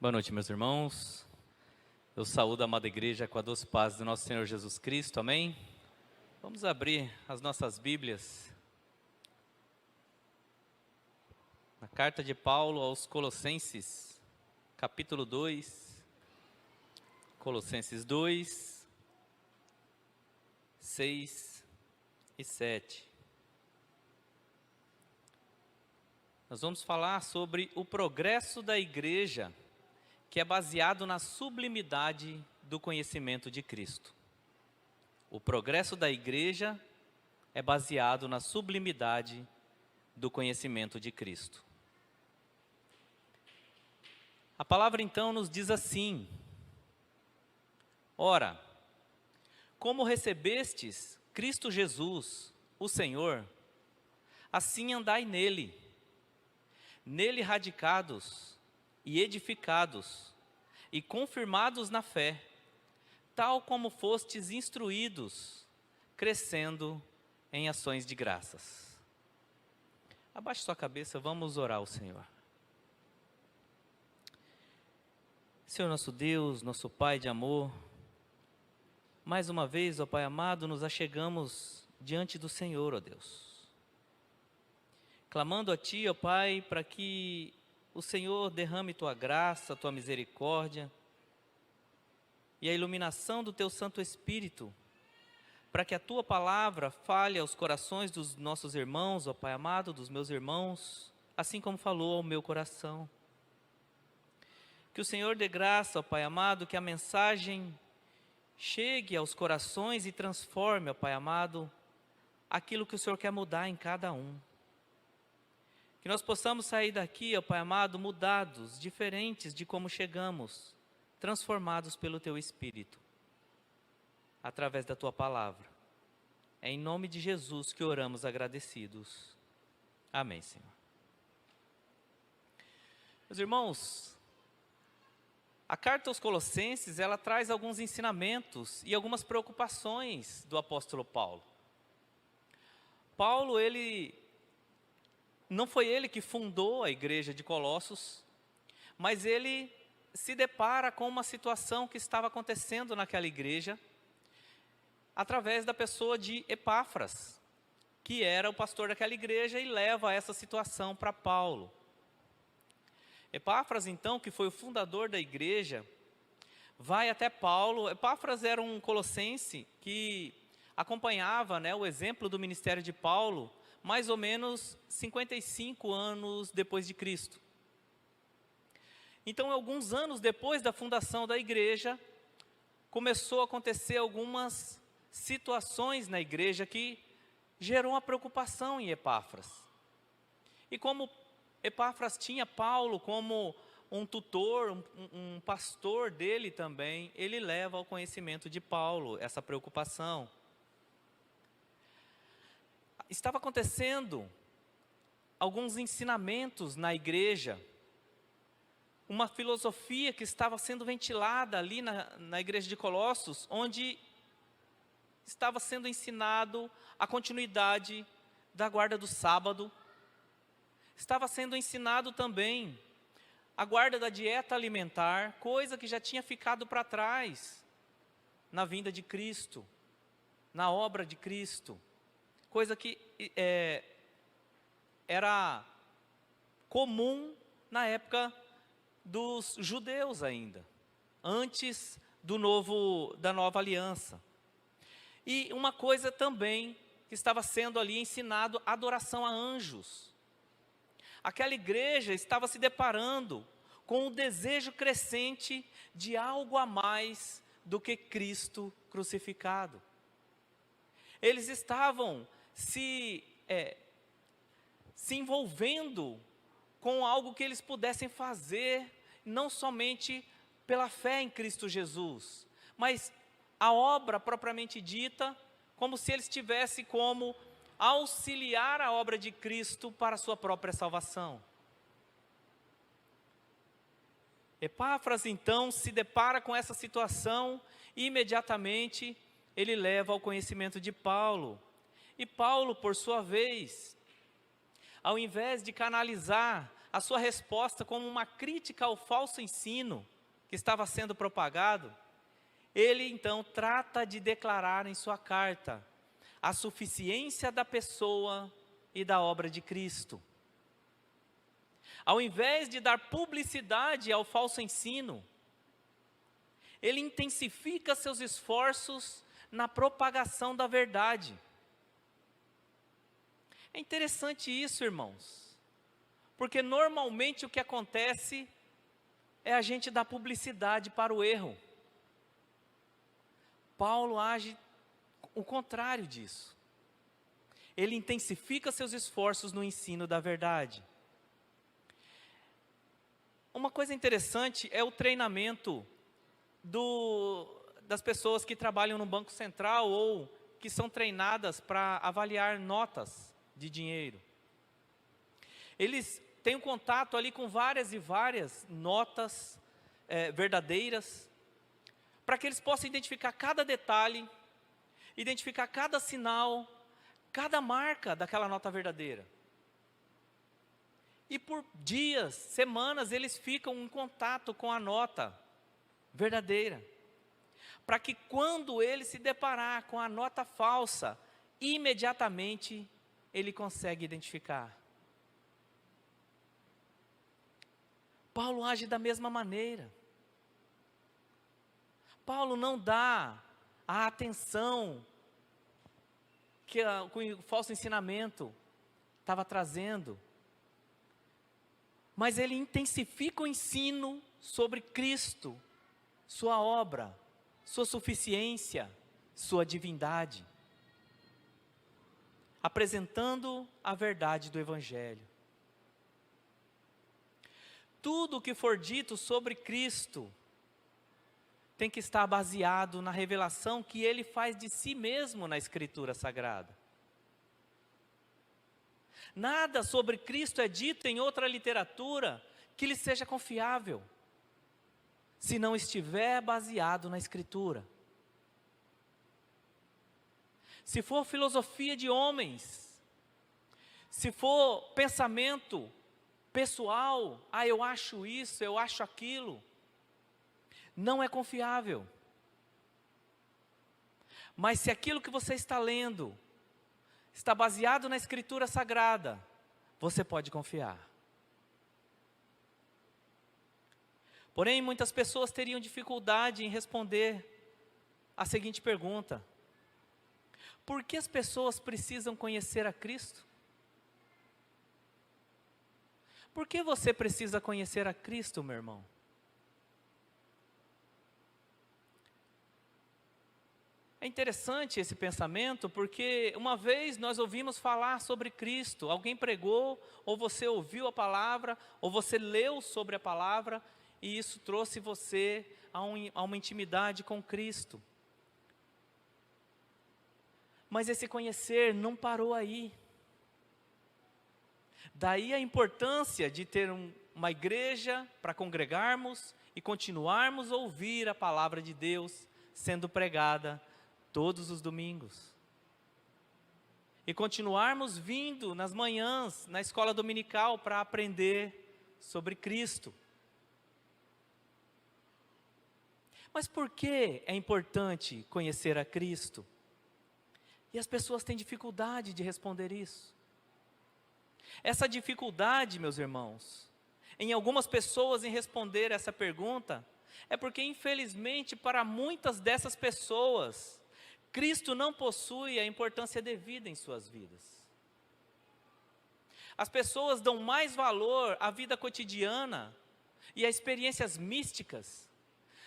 Boa noite, meus irmãos. Eu saúdo a amada igreja com a doce paz do nosso Senhor Jesus Cristo, amém? Vamos abrir as nossas Bíblias na carta de Paulo aos Colossenses, capítulo 2, Colossenses 2, 6 e 7. Nós vamos falar sobre o progresso da igreja, que é baseado na sublimidade do conhecimento de Cristo. O progresso da igreja é baseado na sublimidade do conhecimento de Cristo. A palavra então nos diz assim: ora, como recebestes Cristo Jesus, o Senhor, assim andai nele, radicados e edificados e confirmados na fé, tal como fostes instruídos, crescendo em ações de graças. Abaixe sua cabeça, vamos orar ao Senhor. Senhor nosso Deus, nosso Pai de amor, mais uma vez, ó Pai amado, nos achegamos diante do Senhor, ó Deus, clamando a Ti, ó Pai, para que o Senhor derrame Tua graça, Tua misericórdia e a iluminação do Teu Santo Espírito, para que a Tua palavra fale aos corações dos nossos irmãos, ó Pai amado, dos meus irmãos, assim como falou ao meu coração. Que o Senhor dê graça, ó Pai amado, que a mensagem chegue aos corações e transforme, ó Pai amado, aquilo que o Senhor quer mudar em cada um. Que nós possamos sair daqui, ó Pai amado, mudados, diferentes de como chegamos, transformados pelo Teu Espírito, através da Tua palavra. É em nome de Jesus que oramos agradecidos. Amém, Senhor. Meus irmãos, a carta aos Colossenses, ela traz alguns ensinamentos e algumas preocupações do apóstolo Paulo. Paulo, não foi ele que fundou a igreja de Colossos, mas ele se depara com uma situação que estava acontecendo naquela igreja, através da pessoa de Epáfras, que era o pastor daquela igreja, e leva essa situação para Paulo. Epáfras, então, que foi o fundador da igreja, vai até Paulo. Epáfras era um colossense que acompanhava, o exemplo do ministério de Paulo, mais ou menos 55 anos depois de Cristo. Então, alguns anos depois da fundação da igreja, começou a acontecer algumas situações na igreja que gerou uma preocupação em Epáfras. E como Epáfras tinha Paulo como um tutor, um pastor dele também, ele leva ao conhecimento de Paulo essa preocupação. Estava acontecendo alguns ensinamentos na igreja, uma filosofia que estava sendo ventilada ali na igreja de Colossos, onde estava sendo ensinado a continuidade da guarda do sábado, estava sendo ensinado também a guarda da dieta alimentar, coisa que já tinha ficado para trás na vinda de Cristo, na obra de Cristo. Coisa que era comum na época dos judeus ainda, antes da nova aliança. E uma coisa também que estava sendo ali ensinado, adoração a anjos. Aquela igreja estava se deparando com o desejo crescente de algo a mais do que Cristo crucificado. Eles estavam se envolvendo com algo que eles pudessem fazer, não somente pela fé em Cristo Jesus, mas a obra propriamente dita, como se eles tivessem como auxiliar a obra de Cristo para a sua própria salvação. Epáfras, então, se depara com essa situação e imediatamente ele leva ao conhecimento de Paulo. E Paulo, por sua vez, ao invés de canalizar a sua resposta como uma crítica ao falso ensino que estava sendo propagado, ele então trata de declarar em sua carta a suficiência da pessoa e da obra de Cristo. Ao invés de dar publicidade ao falso ensino, ele intensifica seus esforços na propagação da verdade. É interessante isso, irmãos, porque normalmente o que acontece é a gente dar publicidade para o erro. Paulo age o contrário disso. Ele intensifica seus esforços no ensino da verdade. Uma coisa interessante é o treinamento das pessoas que trabalham no Banco Central ou que são treinadas para avaliar notas de dinheiro. Eles têm um contato ali com várias e várias notas verdadeiras, para que eles possam identificar cada detalhe, identificar cada sinal, cada marca daquela nota verdadeira. E por dias, semanas, eles ficam em contato com a nota verdadeira, para que quando ele se deparar com a nota falsa, imediatamente ele consegue identificar. Paulo age da mesma maneira. Paulo não dá a atenção que o falso ensinamento estava trazendo, mas ele intensifica o ensino sobre Cristo, sua obra, sua suficiência, sua divindade, apresentando a verdade do Evangelho. Tudo o que for dito sobre Cristo tem que estar baseado na revelação que Ele faz de si mesmo na Escritura Sagrada. Nada sobre Cristo é dito em outra literatura que lhe seja confiável, se não estiver baseado na Escritura. Se for filosofia de homens, se for pensamento pessoal, eu acho isso, eu acho aquilo, não é confiável. Mas se aquilo que você está lendo está baseado na Escritura Sagrada, você pode confiar. Porém, muitas pessoas teriam dificuldade em responder a seguinte pergunta: por que as pessoas precisam conhecer a Cristo? Por que você precisa conhecer a Cristo, meu irmão? É interessante esse pensamento, porque uma vez nós ouvimos falar sobre Cristo, alguém pregou, ou você ouviu a palavra, ou você leu sobre a palavra, e isso trouxe você a uma intimidade com Cristo. Mas esse conhecer não parou aí. Daí a importância de ter uma igreja para congregarmos e continuarmos a ouvir a palavra de Deus sendo pregada todos os domingos. E continuarmos vindo nas manhãs, na escola dominical, para aprender sobre Cristo. Mas por que é importante conhecer a Cristo? E as pessoas têm dificuldade de responder isso. Essa dificuldade, meus irmãos, em algumas pessoas em responder essa pergunta, é porque infelizmente para muitas dessas pessoas, Cristo não possui a importância devida em suas vidas. As pessoas dão mais valor à vida cotidiana e a experiências místicas,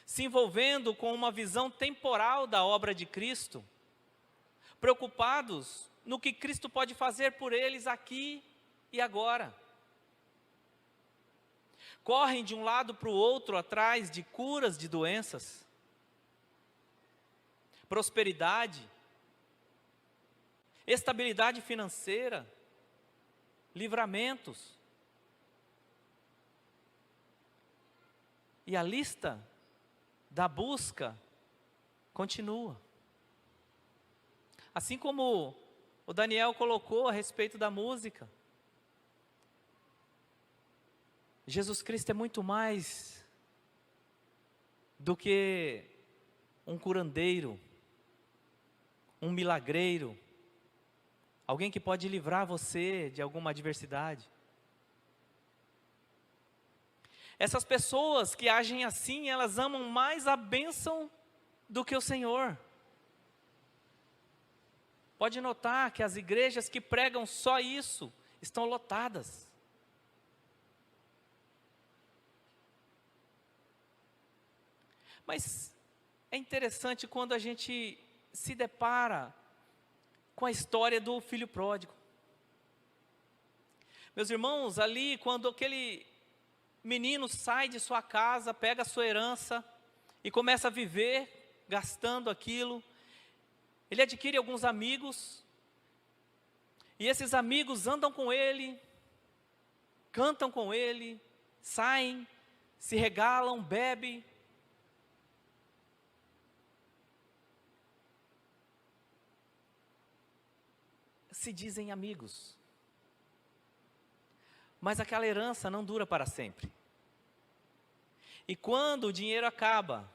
se envolvendo com uma visão temporal da obra de Cristo, preocupados no que Cristo pode fazer por eles aqui e agora. Correm de um lado para o outro atrás de curas de doenças, prosperidade, estabilidade financeira, livramentos. E a lista da busca continua. Assim como o Daniel colocou a respeito da música. Jesus Cristo é muito mais do que um curandeiro, um milagreiro, alguém que pode livrar você de alguma adversidade. Essas pessoas que agem assim, elas amam mais a bênção do que o Senhor. Pode notar que as igrejas que pregam só isso estão lotadas. Mas é interessante quando a gente se depara com a história do filho pródigo. Meus irmãos, ali quando aquele menino sai de sua casa, pega a sua herança e começa a viver gastando aquilo, ele adquire alguns amigos, e esses amigos andam com ele, cantam com ele, saem, se regalam, bebem. Se dizem amigos, mas aquela herança não dura para sempre. E quando o dinheiro acaba,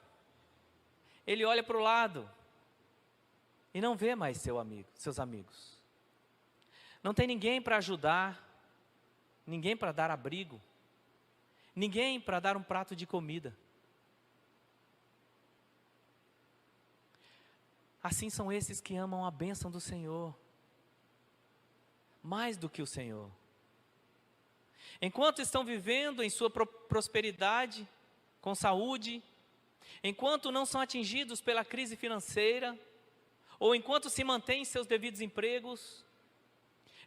ele olha para o lado e não vê mais seus amigos. Não tem ninguém para ajudar, ninguém para dar abrigo, ninguém para dar um prato de comida. Assim são esses que amam a bênção do Senhor, mais do que o Senhor. Enquanto estão vivendo em sua prosperidade, com saúde, enquanto não são atingidos pela crise financeira, ou enquanto se mantêm em seus devidos empregos,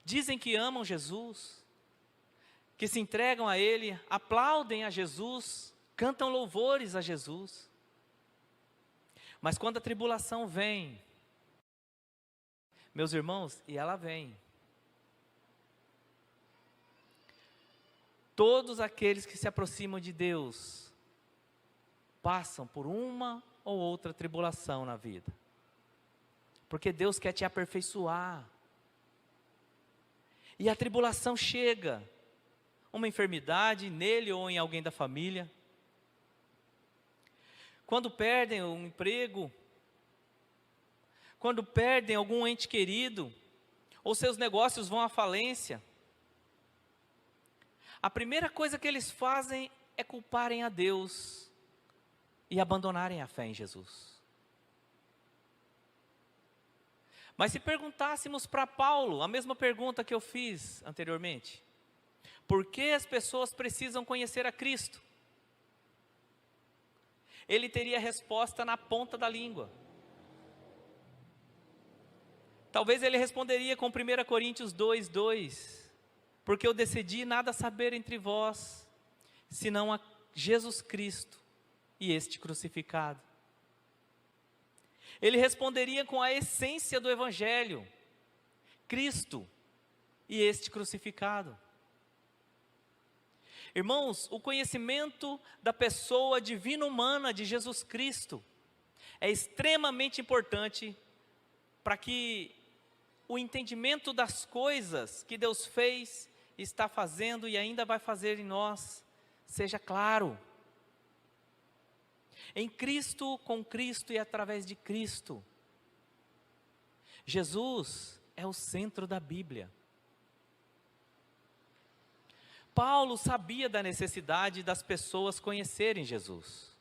dizem que amam Jesus, que se entregam a Ele, aplaudem a Jesus, cantam louvores a Jesus. Mas quando a tribulação vem, meus irmãos, e ela vem, todos aqueles que se aproximam de Deus passam por uma ou outra tribulação na vida, porque Deus quer te aperfeiçoar, e a tribulação chega, uma enfermidade nele ou em alguém da família, quando perdem um emprego, quando perdem algum ente querido, ou seus negócios vão à falência, a primeira coisa que eles fazem é culparem a Deus e abandonarem a fé em Jesus. Mas se perguntássemos para Paulo a mesma pergunta que eu fiz anteriormente: por que as pessoas precisam conhecer a Cristo? Ele teria a resposta na ponta da língua. Talvez ele responderia com 1 Coríntios 2:2. Porque eu decidi nada saber entre vós, senão a Jesus Cristo e este crucificado. Ele responderia com a essência do Evangelho: Cristo e este crucificado. Irmãos, o conhecimento da pessoa divina-humana de Jesus Cristo é extremamente importante para que o entendimento das coisas que Deus fez, está fazendo e ainda vai fazer em nós, seja claro. Em Cristo, com Cristo e através de Cristo. Jesus é o centro da Bíblia. Paulo sabia da necessidade das pessoas conhecerem Jesus,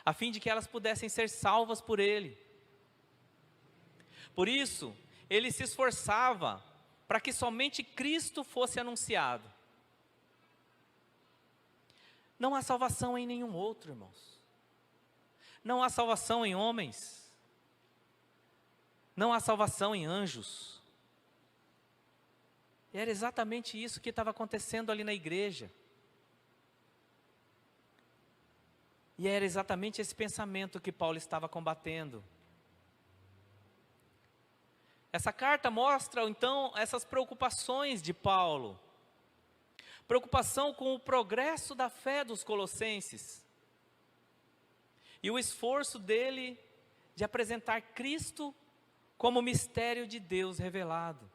a fim de que elas pudessem ser salvas por Ele. Por isso, ele se esforçava para que somente Cristo fosse anunciado. Não há salvação em nenhum outro, irmãos. Não há salvação em homens. Não há salvação em anjos. E era exatamente isso que estava acontecendo ali na igreja. E era exatamente esse pensamento que Paulo estava combatendo. Essa carta mostra, então, essas preocupações de Paulo. Preocupação com o progresso da fé dos colossenses. E o esforço dele de apresentar Cristo como mistério de Deus revelado.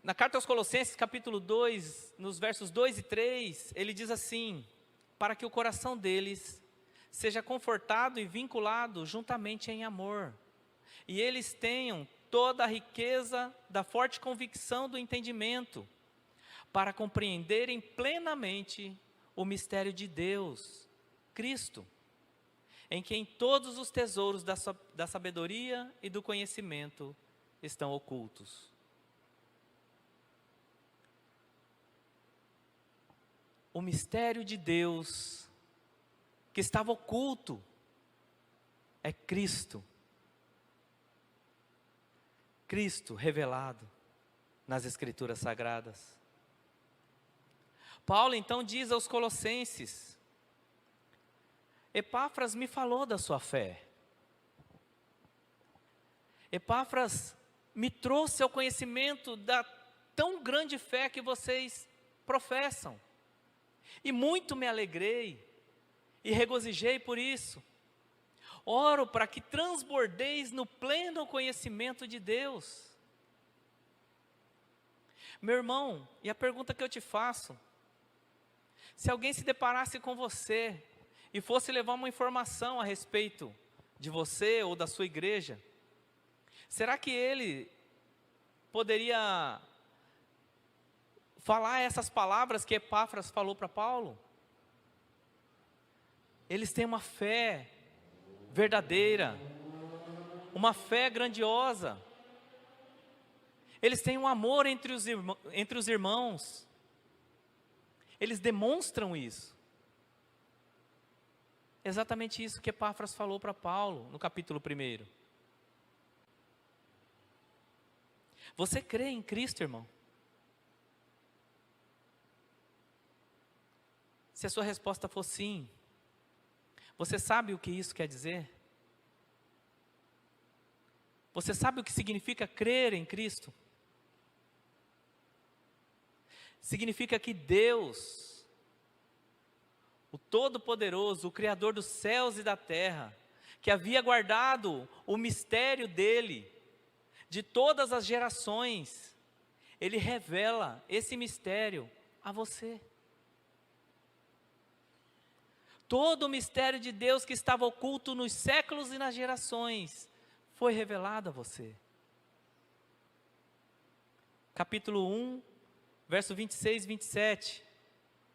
na carta aos Colossenses, capítulo 2, nos versos 2 e 3, ele diz assim: para que o coração deles seja confortado e vinculado juntamente em amor, e eles tenham toda a riqueza da forte convicção do entendimento, para compreenderem plenamente o mistério de Deus, Cristo, em quem todos os tesouros da sabedoria e do conhecimento estão ocultos. O mistério de Deus que estava oculto é Cristo. Cristo revelado nas Escrituras Sagradas. Paulo então diz aos Colossenses: Epáfras me falou da sua fé. Epáfras me trouxe ao conhecimento da tão grande fé que vocês professam. E muito me alegrei e regozijei por isso. Oro para que transbordeis no pleno conhecimento de Deus. Meu irmão, e a pergunta que eu te faço: se alguém se deparasse com você e fosse levar uma informação a respeito de você ou da sua igreja, será que ele poderia falar essas palavras que Epáfras falou para Paulo? Eles têm uma fé verdadeira, uma fé grandiosa. Eles têm um amor entre os irmãos. Eles demonstram isso. Exatamente isso que Epáfras falou para Paulo no capítulo 1. Você crê em Cristo, irmão? Se a sua resposta for sim, você sabe o que isso quer dizer? Você sabe o que significa crer em Cristo? Significa que Deus, o Todo-Poderoso, o Criador dos céus e da terra, que havia guardado o mistério dele, de todas as gerações, Ele revela esse mistério a você. Todo o mistério de Deus que estava oculto nos séculos e nas gerações, foi revelado a você. Capítulo 1, verso 26 e 27.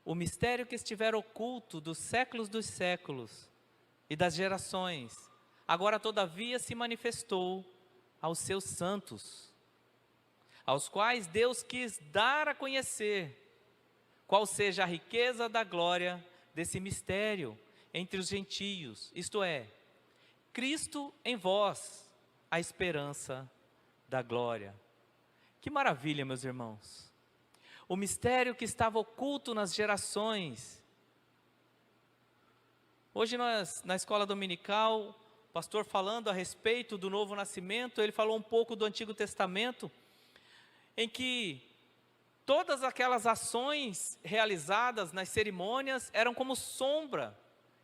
O mistério que estiver oculto dos séculos e das gerações, agora todavia se manifestou aos seus santos, aos quais Deus quis dar a conhecer qual seja a riqueza da glória desse mistério entre os gentios, isto é, Cristo em vós, a esperança da glória. Que maravilha, meus irmãos! O mistério que estava oculto nas gerações. Hoje nós, na escola dominical, o pastor falando a respeito do novo nascimento, ele falou um pouco do Antigo Testamento, em que todas aquelas ações realizadas nas cerimônias eram como sombra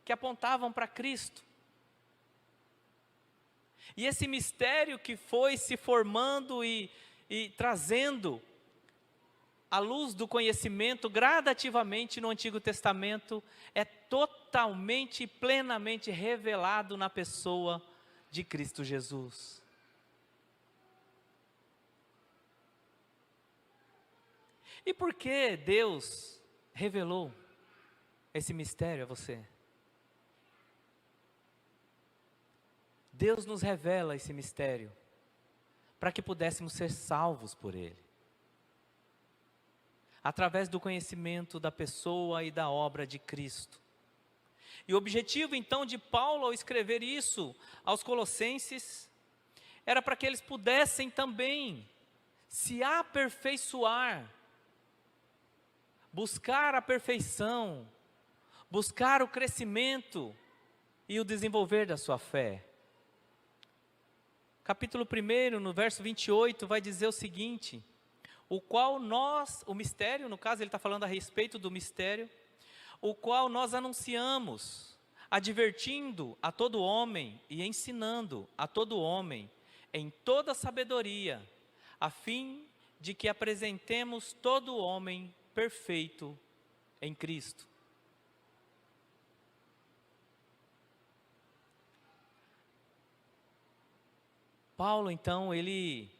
que apontavam para Cristo. E esse mistério que foi se formando e trazendo a luz do conhecimento gradativamente no Antigo Testamento é totalmente e plenamente revelado na pessoa de Cristo Jesus. E por que Deus revelou esse mistério a você? Deus nos revela esse mistério para que pudéssemos ser salvos por Ele, através do conhecimento da pessoa e da obra de Cristo. E o objetivo então de Paulo ao escrever isso aos Colossenses era para que eles pudessem também se aperfeiçoar, buscar a perfeição, buscar o crescimento e o desenvolver da sua fé. Capítulo 1, no verso 28, vai dizer o seguinte: o qual nós, o mistério, no caso ele está falando a respeito do mistério, o qual nós anunciamos, advertindo a todo homem e ensinando a todo homem, em toda sabedoria, a fim de que apresentemos todo homem perfeito em Cristo. Paulo, então, ele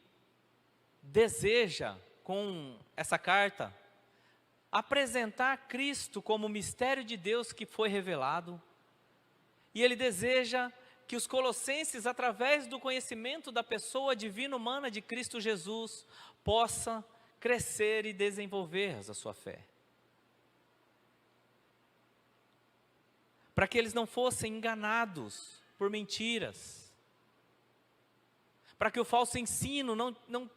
deseja, com essa carta, apresentar Cristo como o mistério de Deus que foi revelado, e ele deseja que os colossenses, através do conhecimento da pessoa divina humana de Cristo Jesus, possa crescer e desenvolver a sua fé. Para que eles não fossem enganados por mentiras, para que o falso ensino não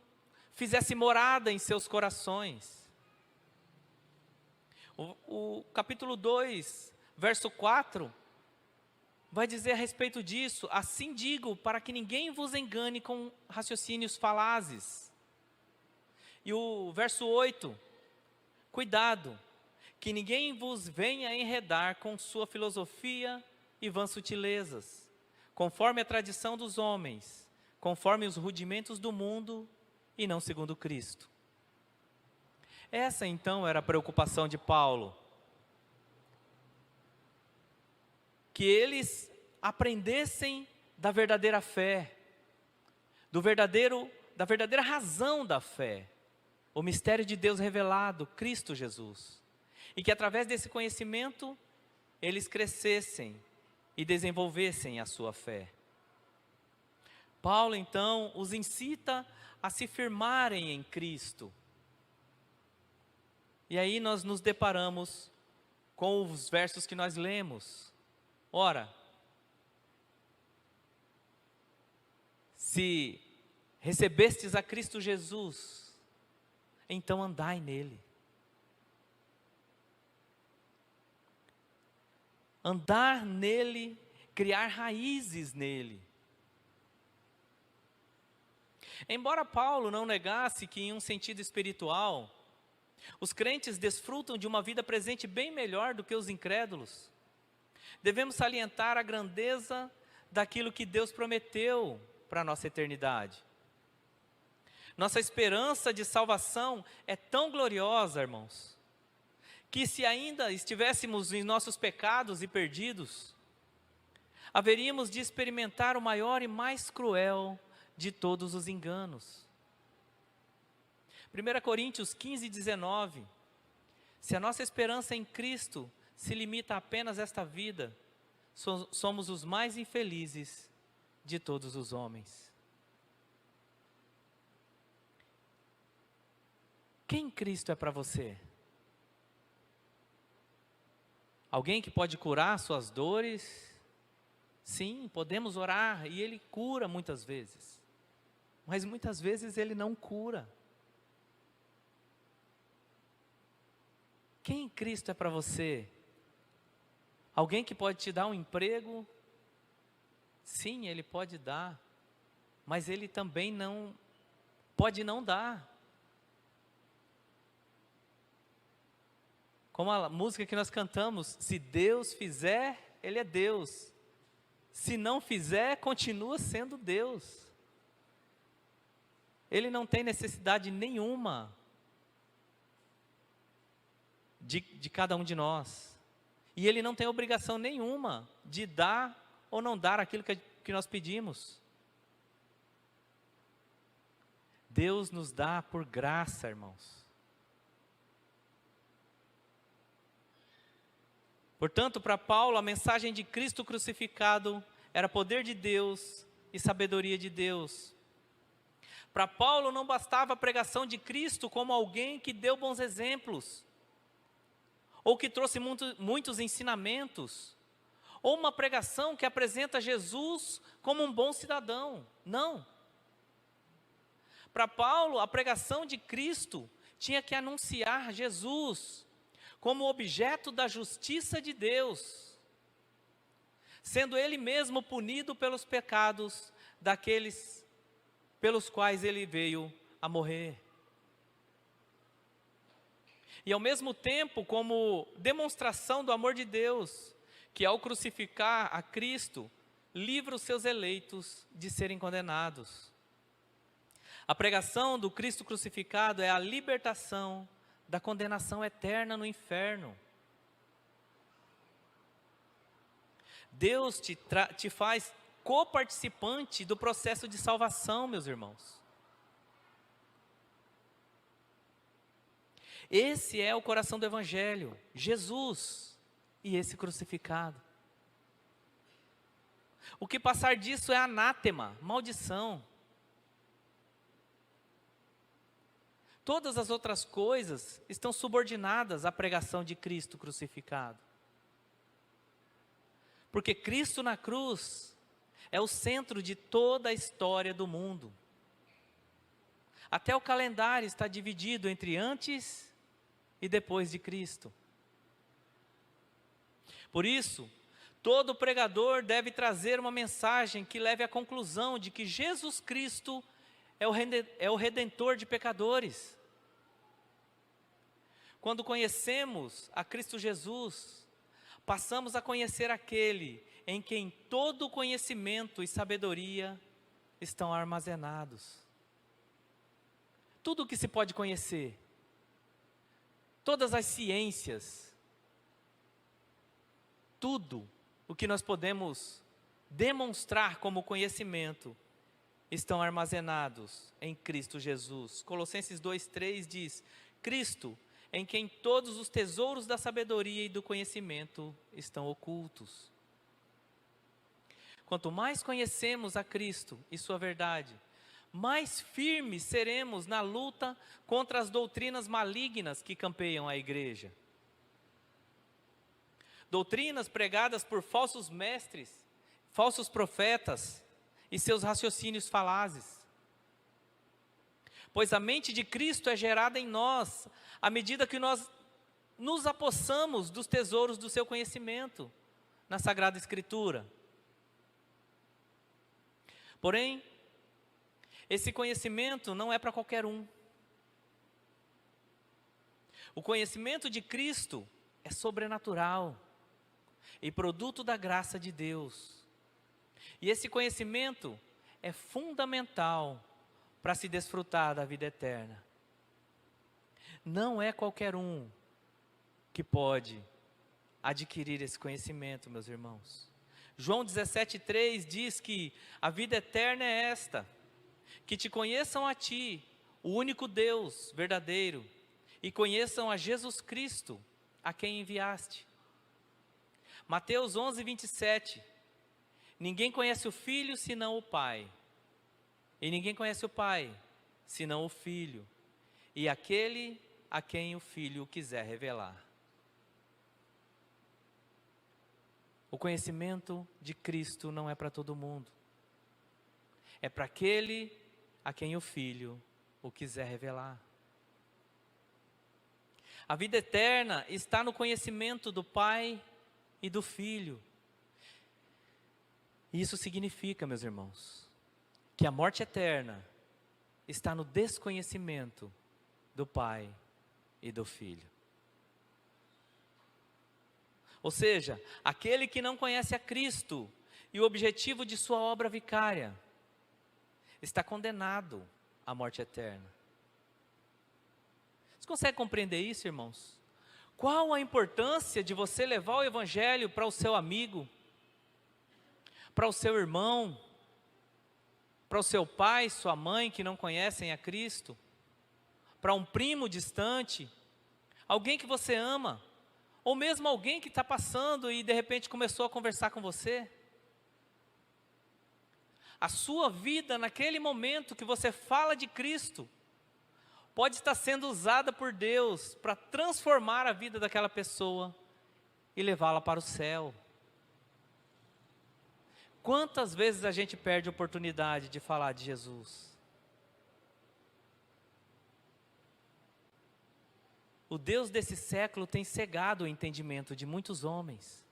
fizesse morada em seus corações. O capítulo 2, verso 4, vai dizer a respeito disso: assim digo, para que ninguém vos engane com raciocínios falazes. E o verso 8, cuidado, que ninguém vos venha enredar com sua filosofia e vãs sutilezas, conforme a tradição dos homens, conforme os rudimentos do mundo, e não segundo Cristo. Essa então era a preocupação de Paulo. Que eles aprendessem da verdadeira fé, da verdadeira razão da fé, o mistério de Deus revelado, Cristo Jesus. E que através desse conhecimento, eles crescessem e desenvolvessem a sua fé. Paulo então os incita a se firmarem em Cristo. E aí nós nos deparamos com os versos que nós lemos. Ora, se recebestes a Cristo Jesus, então andai nele. Andar nele, criar raízes nele. Embora Paulo não negasse que, em um sentido espiritual, os crentes desfrutam de uma vida presente bem melhor do que os incrédulos, devemos salientar a grandeza daquilo que Deus prometeu para a nossa eternidade. Nossa esperança de salvação é tão gloriosa, irmãos, que se ainda estivéssemos em nossos pecados e perdidos, haveríamos de experimentar o maior e mais cruel de todos os enganos. 1 Coríntios 15, 19, se a nossa esperança em Cristo se limita a apenas esta vida, somos os mais infelizes de todos os homens. Quem Cristo é para você? Alguém que pode curar suas dores? Sim, podemos orar e Ele cura muitas vezes, mas muitas vezes Ele não cura. Quem Cristo é para você? Alguém que pode te dar um emprego? Sim, Ele pode dar, mas Ele também pode não dar. Como a música que nós cantamos, se Deus fizer, Ele é Deus. Se não fizer, continua sendo Deus. Ele não tem necessidade nenhuma de cada um de nós. E Ele não tem obrigação nenhuma de dar ou não dar aquilo que nós pedimos. Deus nos dá por graça, irmãos. Portanto, para Paulo, a mensagem de Cristo crucificado era poder de Deus e sabedoria de Deus. Para Paulo não bastava a pregação de Cristo como alguém que deu bons exemplos, ou que trouxe muitos ensinamentos, ou uma pregação que apresenta Jesus como um bom cidadão. Não. Para Paulo, a pregação de Cristo tinha que anunciar Jesus como objeto da justiça de Deus, sendo Ele mesmo punido pelos pecados daqueles pelos quais Ele veio a morrer. E ao mesmo tempo, como demonstração do amor de Deus, que ao crucificar a Cristo, livra os seus eleitos de serem condenados. A pregação do Cristo crucificado é a libertação da condenação eterna no inferno. Deus te faz coparticipante do processo de salvação, meus irmãos. Esse é o coração do Evangelho, Jesus e esse crucificado. O que passar disso é anátema, maldição. Todas as outras coisas estão subordinadas à pregação de Cristo crucificado. Porque Cristo na cruz é o centro de toda a história do mundo. Até o calendário está dividido entre antes e depois de Cristo. Por isso, todo pregador deve trazer uma mensagem que leve à conclusão de que Jesus Cristo é o Redentor de pecadores. Quando conhecemos a Cristo Jesus, passamos a conhecer aquele em quem todo conhecimento e sabedoria estão armazenados. Tudo o que se pode conhecer, todas as ciências, tudo o que nós podemos demonstrar como conhecimento, estão armazenados em Cristo Jesus. Colossenses 2:3 diz: Cristo, em quem todos os tesouros da sabedoria e do conhecimento estão ocultos. Quanto mais conhecemos a Cristo e sua verdade, mais firmes seremos na luta contra as doutrinas malignas que campeiam a igreja. Doutrinas pregadas por falsos mestres, falsos profetas e seus raciocínios falazes. Pois a mente de Cristo é gerada em nós, à medida que nós nos apossamos dos tesouros do seu conhecimento, na Sagrada Escritura. Porém, esse conhecimento não é para qualquer um. O conhecimento de Cristo é sobrenatural e produto da graça de Deus. E esse conhecimento é fundamental para se desfrutar da vida eterna. Não é qualquer um que pode adquirir esse conhecimento, meus irmãos. João 17:3 diz que a vida eterna é esta: que te conheçam a ti, o único Deus verdadeiro, e conheçam a Jesus Cristo, a quem enviaste. Mateus 11:27, ninguém conhece o Filho senão o Pai, e ninguém conhece o Pai senão o Filho, e aquele a quem o Filho quiser revelar. O conhecimento de Cristo não é para todo mundo, é para aquele a quem o Filho o quiser revelar. A vida eterna está no conhecimento do Pai e do Filho. Isso significa, meus irmãos, que a morte eterna está no desconhecimento do Pai e do Filho. Ou seja, aquele que não conhece a Cristo e o objetivo de sua obra vicária, está condenado à morte eterna. Você consegue compreender isso, irmãos? Qual a importância de você levar o Evangelho para o seu amigo, para o seu irmão, para o seu pai, sua mãe que não conhecem a Cristo, para um primo distante, alguém que você ama, ou mesmo alguém que está passando e de repente começou a conversar com você? A sua vida naquele momento que você fala de Cristo, pode estar sendo usada por Deus para transformar a vida daquela pessoa e levá-la para o céu. Quantas vezes a gente perde a oportunidade de falar de Jesus? O Deus desse século tem cegado o entendimento de muitos homens,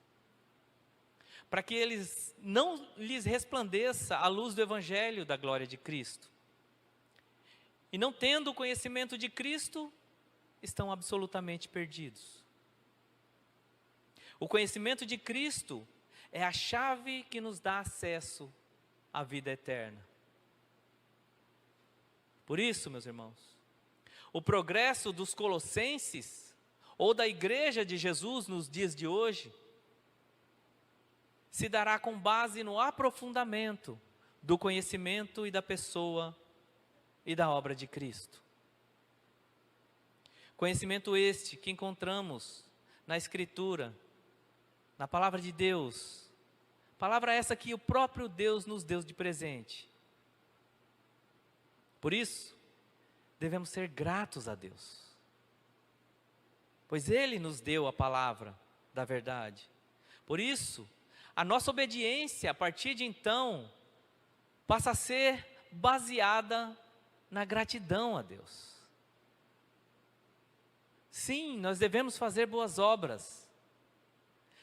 para que eles não lhes resplandeça a luz do Evangelho da glória de Cristo. E não tendo o conhecimento de Cristo, estão absolutamente perdidos. O conhecimento de Cristo é a chave que nos dá acesso à vida eterna. Por isso, meus irmãos, o progresso dos colossenses, ou da igreja de Jesus nos dias de hoje, se dará com base no aprofundamento do conhecimento e da pessoa e da obra de Cristo. Conhecimento este que encontramos na Escritura, na Palavra de Deus, palavra essa que o próprio Deus nos deu de presente. Por isso, devemos ser gratos a Deus, pois Ele nos deu a palavra da verdade. Por isso, a nossa obediência, a partir de então, passa a ser baseada na gratidão a Deus. Sim, nós devemos fazer boas obras.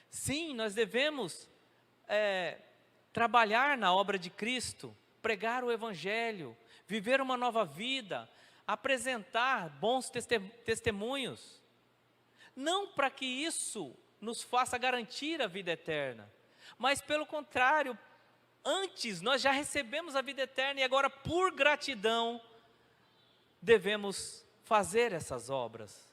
Sim, nós devemos trabalhar na obra de Cristo, pregar o Evangelho, viver uma nova vida, apresentar bons testemunhos. Não para que isso nos faça garantir a vida eterna, mas pelo contrário, antes nós já recebemos a vida eterna e agora por gratidão devemos fazer essas obras.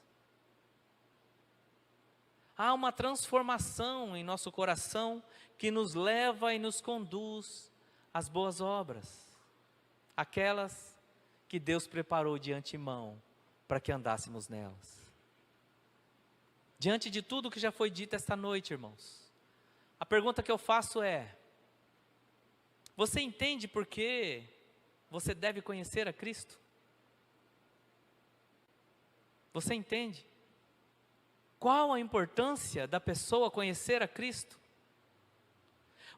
Há uma transformação em nosso coração que nos leva e nos conduz às boas obras, aquelas que Deus preparou de antemão para que andássemos nelas. Diante de tudo que já foi dito esta noite, irmãos, a pergunta que eu faço é: você entende por que você deve conhecer a Cristo? Você entende? Qual a importância da pessoa conhecer a Cristo?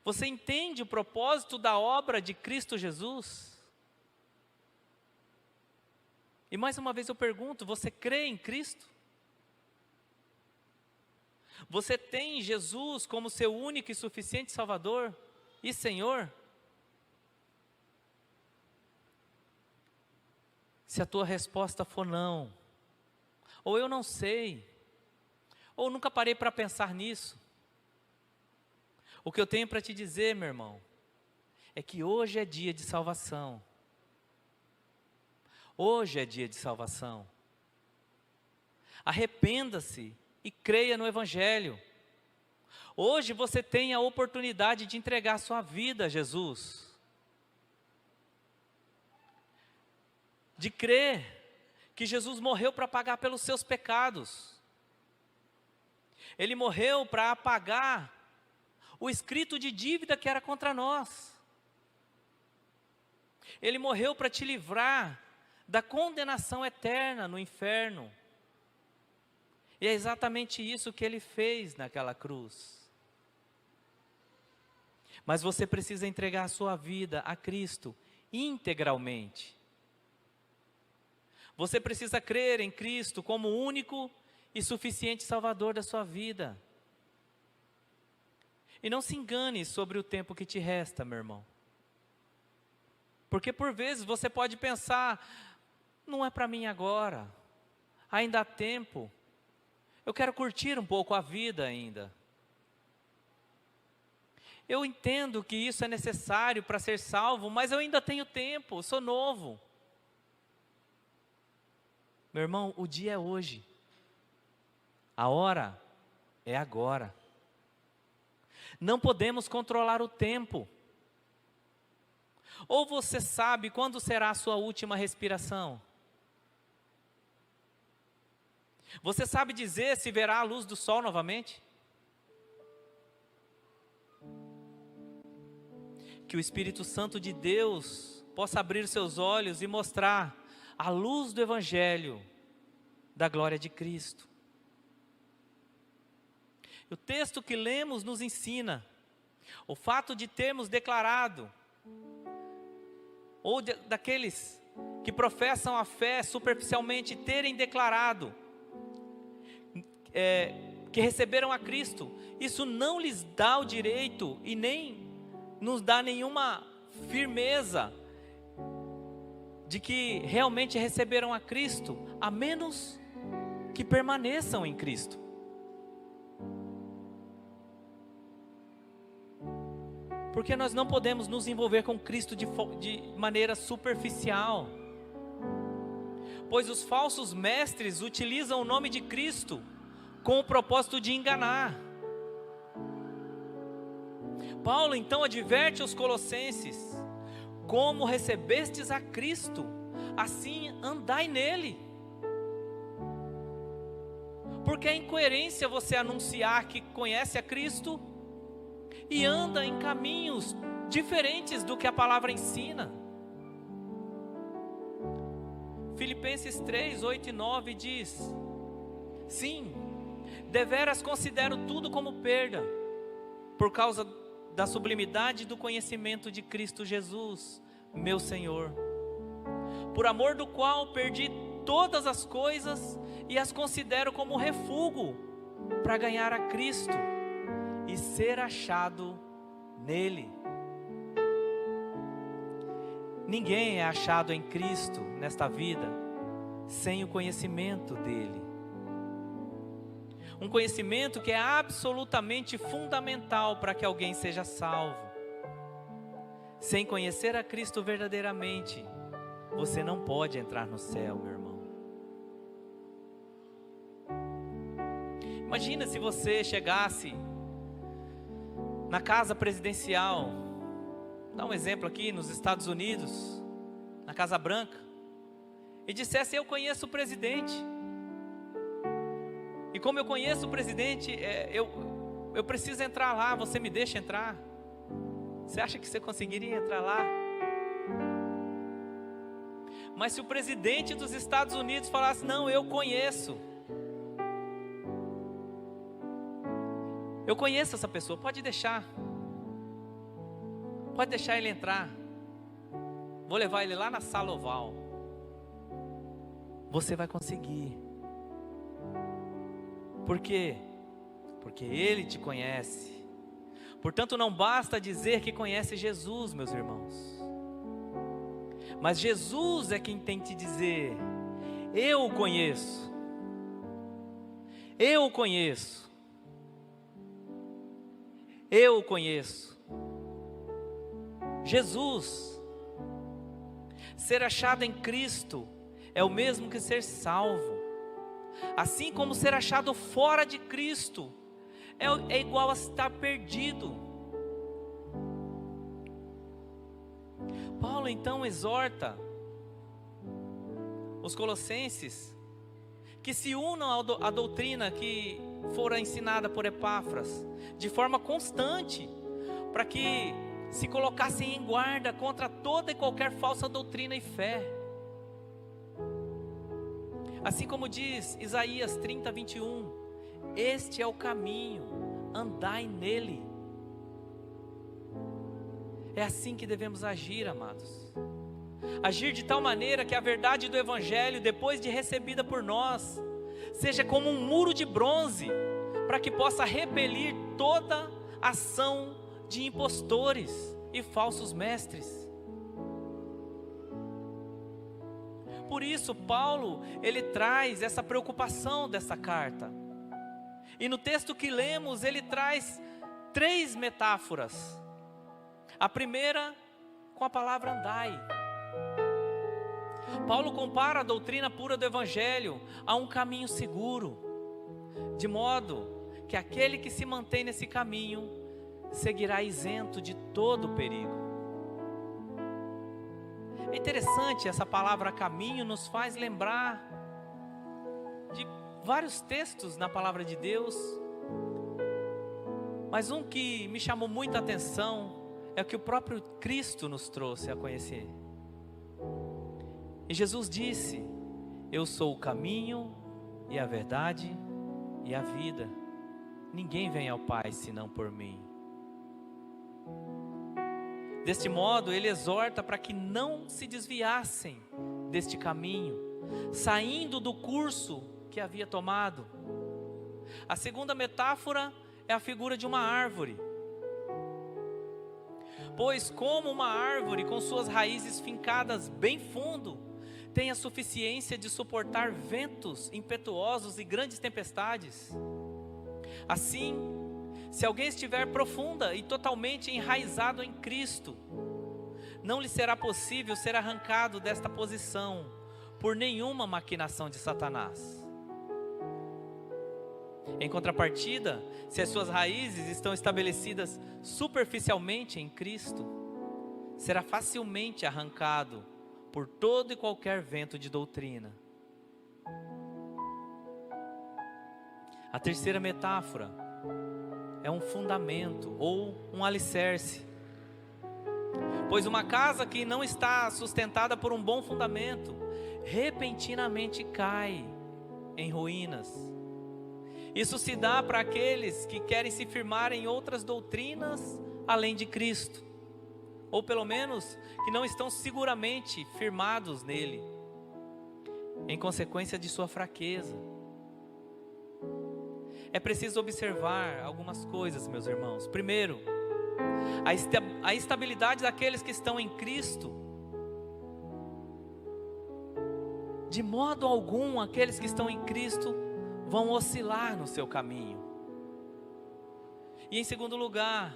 Você entende o propósito da obra de Cristo Jesus? E mais uma vez eu pergunto, você crê em Cristo? Você tem Jesus como seu único e suficiente Salvador e Senhor? Se a tua resposta for não, ou eu não sei, ou nunca parei para pensar nisso, o que eu tenho para te dizer, meu irmão, é que hoje é dia de salvação. Hoje é dia de salvação. Arrependa-se e creia no Evangelho. Hoje você tem a oportunidade de entregar sua vida a Jesus, de crer que Jesus morreu para pagar pelos seus pecados. Ele morreu para apagar o escrito de dívida que era contra nós. Ele morreu para te livrar da condenação eterna no inferno. E é exatamente isso que Ele fez naquela cruz. Mas você precisa entregar a sua vida a Cristo integralmente. Você precisa crer em Cristo como o único e suficiente Salvador da sua vida. E não se engane sobre o tempo que te resta, meu irmão. Porque por vezes você pode pensar, não é para mim agora, ainda há tempo, eu quero curtir um pouco a vida ainda. Eu entendo que isso é necessário para ser salvo, mas eu ainda tenho tempo, eu sou novo. Meu irmão, o dia é hoje. A hora é agora. Não podemos controlar o tempo. Ou você sabe quando será a sua última respiração? Você sabe dizer se verá a luz do sol novamente? Que o Espírito Santo de Deus possa abrir seus olhos e mostrar a luz do Evangelho da glória de Cristo. O texto que lemos nos ensina o fato de termos declarado, ou daqueles que professam a fé superficialmente terem declarado que receberam a Cristo, isso não lhes dá o direito e nem nos dá nenhuma firmeza de que realmente receberam a Cristo, a menos que permaneçam em Cristo. Porque nós não podemos nos envolver com Cristo de maneira superficial. pois os falsos mestres utilizam o nome de Cristo com o propósito de enganar. Paulo então adverte aos colossenses: como recebestes a Cristo, assim andai nele. Porque é incoerência você anunciar que conhece a Cristo e anda em caminhos diferentes do que a palavra ensina. Filipenses 3, 8 e 9 diz: sim, deveras considero tudo como perda, por causa da sublimidade do conhecimento de Cristo Jesus, meu Senhor, por amor do qual perdi todas as coisas e as considero como refúgio para ganhar a Cristo e ser achado nele. Ninguém é achado em Cristo nesta vida sem o conhecimento dele. Um conhecimento que é absolutamente fundamental para que alguém seja salvo. Sem conhecer a Cristo verdadeiramente, você não pode entrar no céu, meu irmão. Imagina se você chegasse na casa presidencial, dá um exemplo aqui, nos Estados Unidos, na Casa Branca, e dissesse: eu conheço o presidente, e como eu conheço o presidente, eu preciso entrar lá, você me deixa entrar? Você acha que você conseguiria entrar lá? Mas se o presidente dos Estados Unidos falasse: não, eu conheço essa pessoa, pode deixar ele entrar, vou levar ele lá na sala oval, você vai conseguir. Por quê? Porque ele te conhece. Portanto, não basta dizer que conhece Jesus, meus irmãos, mas Jesus é quem tem que te dizer: eu o conheço, eu o conheço, eu o conheço. Jesus, ser achado em Cristo é o mesmo que ser salvo. Assim como ser achado fora de Cristo é igual a estar perdido. Paulo então exorta os colossenses que se unam à doutrina que fora ensinada por Epáfras de forma constante, para que se colocassem em guarda contra toda e qualquer falsa doutrina e fé. Assim como diz Isaías 30, 21, este é o caminho, andai nele. É assim que devemos agir, amados. Agir de tal maneira que a verdade do Evangelho, depois de recebida por nós, seja como um muro de bronze, para que possa repelir toda ação de impostores e falsos mestres. Por isso, Paulo, ele traz essa preocupação dessa carta. E no texto que lemos, ele traz 3 metáforas. A primeira, com a palavra andai. Paulo compara a doutrina pura do Evangelho a um caminho seguro, de modo que aquele que se mantém nesse caminho seguirá isento de todo perigo. É interessante, essa palavra caminho nos faz lembrar de vários textos na palavra de Deus, mas um que me chamou muita atenção é o que o próprio Cristo nos trouxe a conhecer. E Jesus disse: eu sou o caminho e a verdade e a vida, ninguém vem ao Pai senão por mim. Deste modo, ele exorta para que não se desviassem deste caminho, saindo do curso que havia tomado. A segunda metáfora é a figura de uma árvore. Pois como uma árvore com suas raízes fincadas bem fundo, tem a suficiência de suportar ventos impetuosos e grandes tempestades, assim, se alguém estiver profunda e totalmente enraizado em Cristo, não lhe será possível ser arrancado desta posição, por nenhuma maquinação de Satanás. Em contrapartida, se as suas raízes estão estabelecidas superficialmente em Cristo, será facilmente arrancado por todo e qualquer vento de doutrina. A terceira metáfora é um fundamento ou um alicerce. Pois uma casa que não está sustentada por um bom fundamento, repentinamente cai em ruínas. Isso se dá para aqueles que querem se firmar em outras doutrinas além de Cristo, ou pelo menos que não estão seguramente firmados nele, em consequência de sua fraqueza. É preciso observar algumas coisas, meus irmãos. Primeiro, a estabilidade daqueles que estão em Cristo. De modo algum, aqueles que estão em Cristo vão oscilar no seu caminho. E em segundo lugar,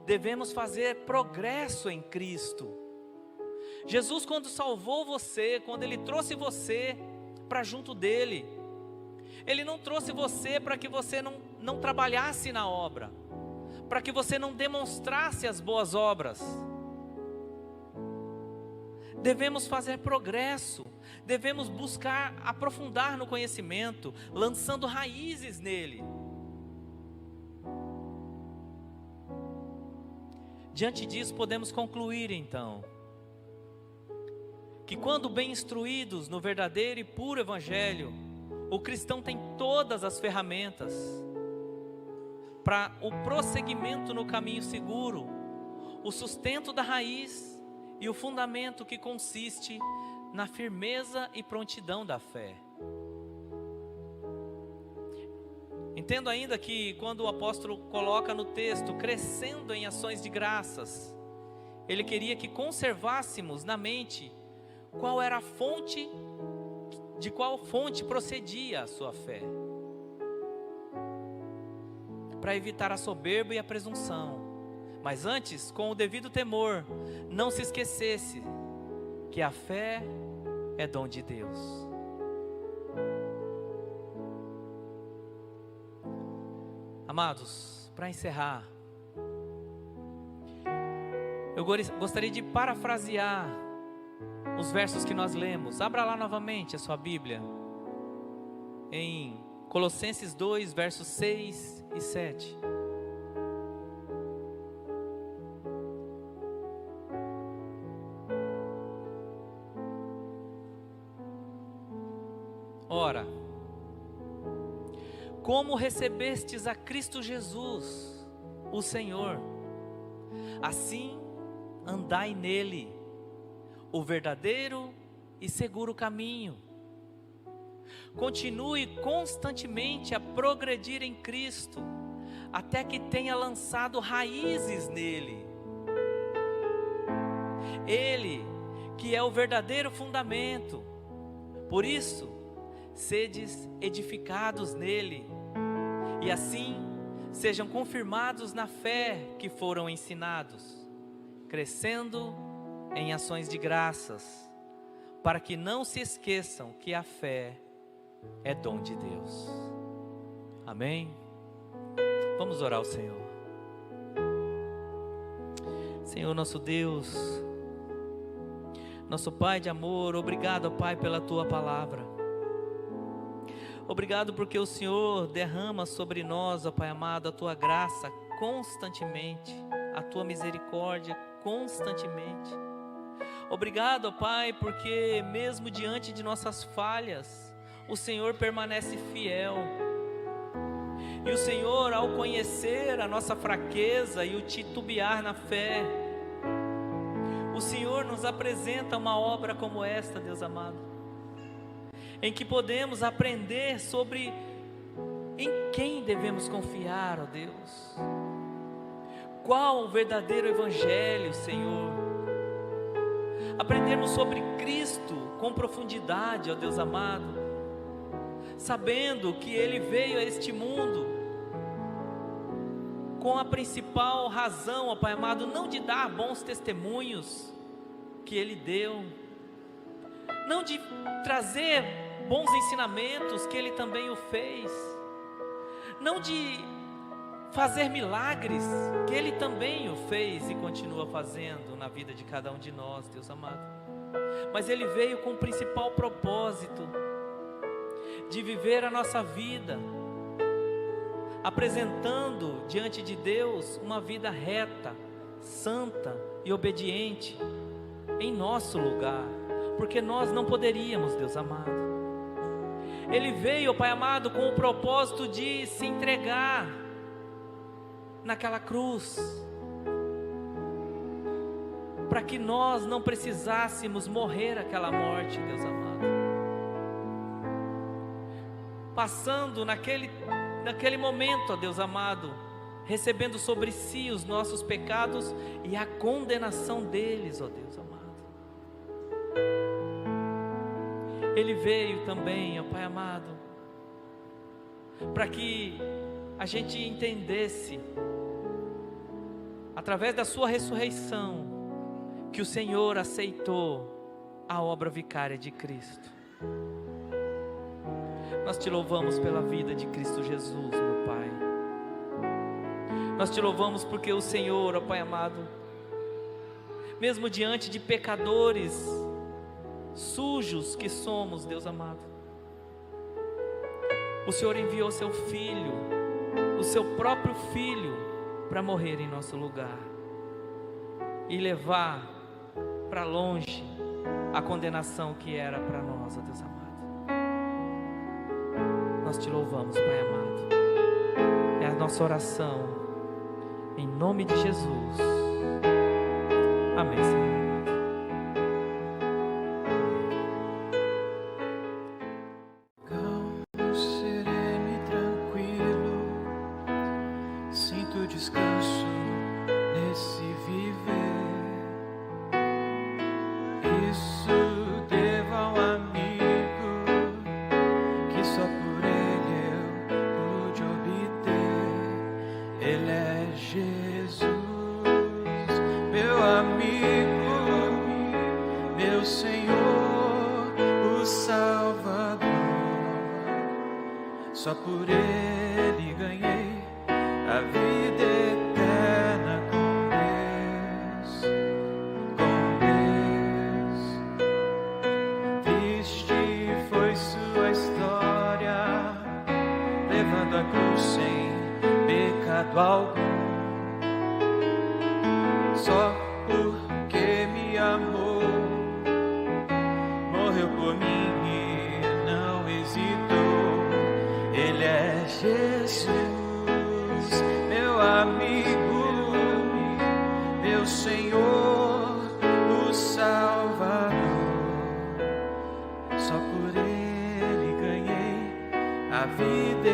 devemos fazer progresso em Cristo. Jesus, quando salvou você, quando Ele trouxe você para junto dEle, Ele não trouxe você para que você não trabalhasse na obra, para que você não demonstrasse as boas obras. Devemos fazer progresso, devemos buscar aprofundar no conhecimento, lançando raízes nele. Diante disso, podemos concluir então, que quando bem instruídos no verdadeiro e puro Evangelho, o cristão tem todas as ferramentas para o prosseguimento no caminho seguro, o sustento da raiz e o fundamento que consiste na firmeza e prontidão da fé. Entendo ainda que quando o apóstolo coloca no texto, crescendo em ações de graças, ele queria que conservássemos na mente qual era a fonte, de qual fonte procedia a sua fé, para evitar a soberba e a presunção. Mas antes, com o devido temor, não se esquecesse que a fé é dom de Deus. Amados, para encerrar, eu gostaria de parafrasear os versos que nós lemos. Abra lá novamente a sua Bíblia, em Colossenses 2, versos 6 e 7. Ora, como recebestes a Cristo Jesus, o Senhor, assim andai nele, o verdadeiro e seguro caminho. Continue constantemente a progredir em Cristo, até que tenha lançado raízes nele. Ele, que é o verdadeiro fundamento. Por isso, sedes edificados nele, e assim sejam confirmados na fé que foram ensinados, crescendo em ações de graças, para que não se esqueçam que a fé é dom de Deus. Amém? Vamos orar ao Senhor. Senhor nosso Deus, nosso Pai de amor, obrigado, Pai, pela Tua palavra. Obrigado porque o Senhor derrama sobre nós, ó Pai amado, a Tua graça constantemente, a Tua misericórdia constantemente. Obrigado, ó Pai, porque mesmo diante de nossas falhas, o Senhor permanece fiel. E o Senhor, ao conhecer a nossa fraqueza e o titubear na fé, o Senhor nos apresenta uma obra como esta, Deus amado, em que podemos aprender sobre em quem devemos confiar, ó Deus. Qual o verdadeiro Evangelho, Senhor. Aprendermos sobre Cristo com profundidade, ó Deus amado, sabendo que Ele veio a este mundo com a principal razão, ó Pai amado, não de dar bons testemunhos que Ele deu, não de trazer bons ensinamentos, que Ele também o fez, não de fazer milagres, que Ele também o fez e continua fazendo na vida de cada um de nós, Deus amado, mas Ele veio com o principal propósito de viver a nossa vida, apresentando diante de Deus uma vida reta, santa e obediente, em nosso lugar, porque nós não poderíamos, Deus amado. Ele veio, Pai amado, com o propósito de se entregar naquela cruz, para que nós não precisássemos morrer aquela morte, Deus amado, passando naquele momento, ó Deus amado, recebendo sobre si os nossos pecados e a condenação deles, ó Deus amado. Ele veio também, ó Pai amado, para que a gente entendesse, através da sua ressurreição, que o Senhor aceitou a obra vicária de Cristo. Nós te louvamos pela vida de Cristo Jesus, meu Pai. Nós te louvamos porque o Senhor, ó Pai amado, mesmo diante de pecadores sujos que somos, Deus amado, o Senhor enviou seu Filho, o seu próprio Filho, para morrer em nosso lugar e levar para longe a condenação que era para nós, ó Deus amado. Nós te louvamos, Pai amado. É a nossa oração, em nome de Jesus. Amém, Senhor. Descanso nesse viver, isso devo ao amigo que só por ele eu pude obter. Ele é Jesus, meu amigo, meu Senhor, o Salvador. Só por ele ganhei a vida eterna com Deus. Triste foi sua história, levando a cruz sem pecado algum. Só porque me amou, morreu por mim e não hesitou. Ele é Jesus, meu amigo, meu Senhor, o Salvador. Só por ele ganhei a vida